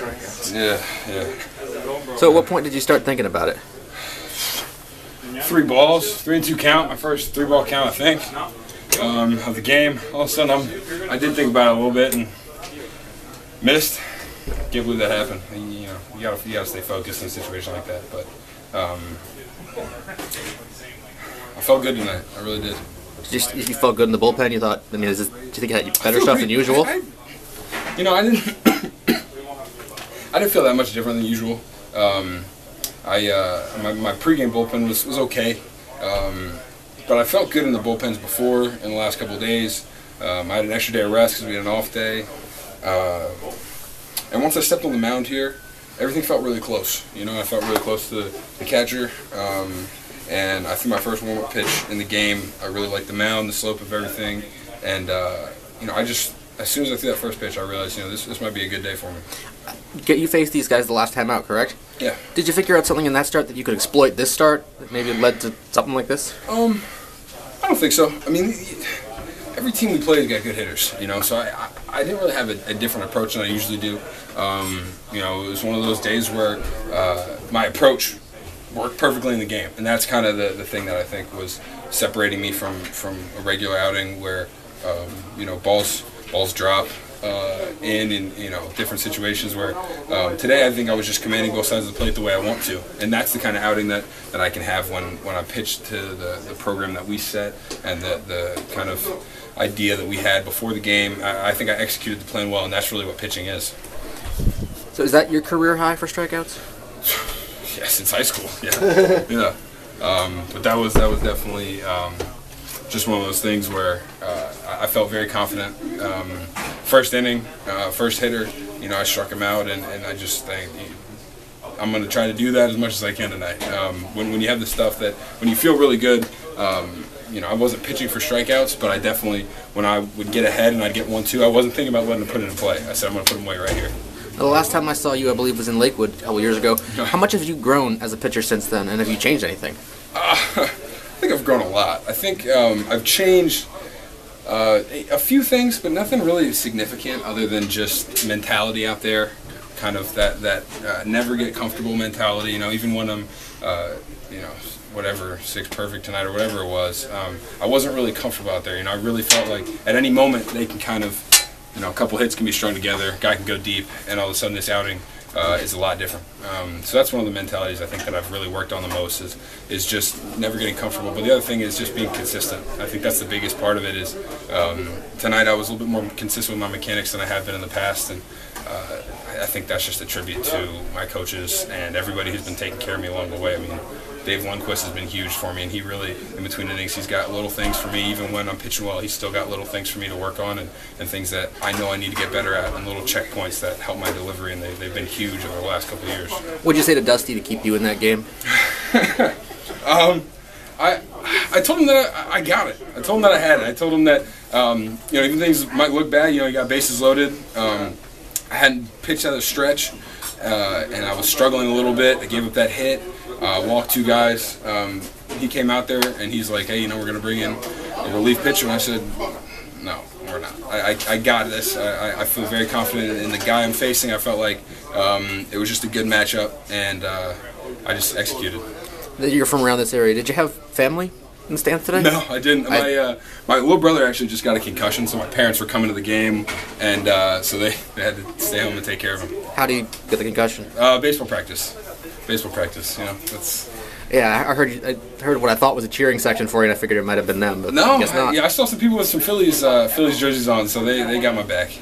Yeah, yeah. So at what point did you start thinking about it? 3 balls, 3 and 2 count. My first 3-ball count, I think, of the game. All of a sudden, I did think about it a little bit and missed. Can't believe that happened. You know, you gotta stay focused in a situation like that. But I felt good tonight. I really did. You felt good in the bullpen. You thought, I mean, do you think you had better stuff than usual? I didn't. I didn't feel that much different than usual. My pregame bullpen was okay, but I felt good in the bullpens before in the last couple of days. I had an extra day of rest because we had an off day, and once I stepped on the mound here, everything felt really close. You know, I felt really close to the catcher, and I threw my first warm-up pitch in the game. I really liked the mound, the slope of everything, and you know, as soon as I threw that first pitch, I realized, you know, this might be a good day for me. You faced these guys the last time out, correct? Yeah. Did you figure out something in that start that you could exploit this start that maybe led to something like this? I don't think so. I mean, every team we played got good hitters, you know, so I didn't really have a different approach than I usually do. You know, it was one of those days where my approach worked perfectly in the game, and that's kind of the thing that I think was separating me from a regular outing where, you know, balls drop in you know, different situations where today I think I was just commanding both sides of the plate the way I want to, and that's the kind of outing that I can have when I pitch to the program that we set and the kind of idea that we had before the game. I think I executed the plan well, and that's really what pitching is. So is that your career high for strikeouts? Yeah, since high school, yeah. Yeah. But that was definitely just one of those things where I felt very confident. First inning, first hitter, you know, I struck him out, and I just think I'm going to try to do that as much as I can tonight. When you have the stuff that, when you feel really good, you know, I wasn't pitching for strikeouts, but I definitely, when I would get ahead and I'd get 1-2, I wasn't thinking about letting him put it in play. I said, I'm going to put him away right here. The last time I saw you, I believe, was in Lakewood a couple years ago. How much have you grown as a pitcher since then, and have you changed anything? I think I've grown a lot. I think I've changed a few things, but nothing really significant other than just mentality out there, kind of that never get comfortable mentality. You know, even when I'm, you know, whatever, 6 perfect tonight or whatever it was, I wasn't really comfortable out there. You know, I really felt like at any moment they can kind of, you know, a couple hits can be strung together, guy can go deep, and all of a sudden this outing is a lot different. So that's one of the mentalities I think that I've really worked on the most is just never getting comfortable. But the other thing is just being consistent. I think that's the biggest part of it is tonight I was a little bit more consistent with my mechanics than I have been in the past, and I think that's just a tribute to my coaches and everybody who's been taking care of me along the way. I mean, Dave Lundquist has been huge for me, and he really, in between innings, he's got little things for me. Even when I'm pitching well, he's still got little things for me to work on and things that I know I need to get better at, and little checkpoints that help my delivery, and they've been huge over the last couple of years. What'd you say to Dusty to keep you in that game? I told him that I got it. I told him that I had it. I told him that, you know, even things might look bad, you know, you got bases loaded. I hadn't pitched out of stretch, and I was struggling a little bit. I gave up that hit. Walked 2 guys. He came out there and he's like, hey, you know, we're going to bring in a relief pitcher. And I said, no, we're not. I got this. I feel very confident in the guy I'm facing. I felt like it was just a good matchup, and I just executed. You're from around this area. Did you have family in the stands today? No, I didn't. My little brother actually just got a concussion, so my parents were coming to the game, and so they had to stay home and take care of him. How do you get the concussion? Baseball practice. Baseball practice, you know, that's... Yeah, I heard what I thought was a cheering section for you, and I figured it might have been them, but no, I guess not. Yeah, I saw some people with some Phillies jerseys on, so they got my back.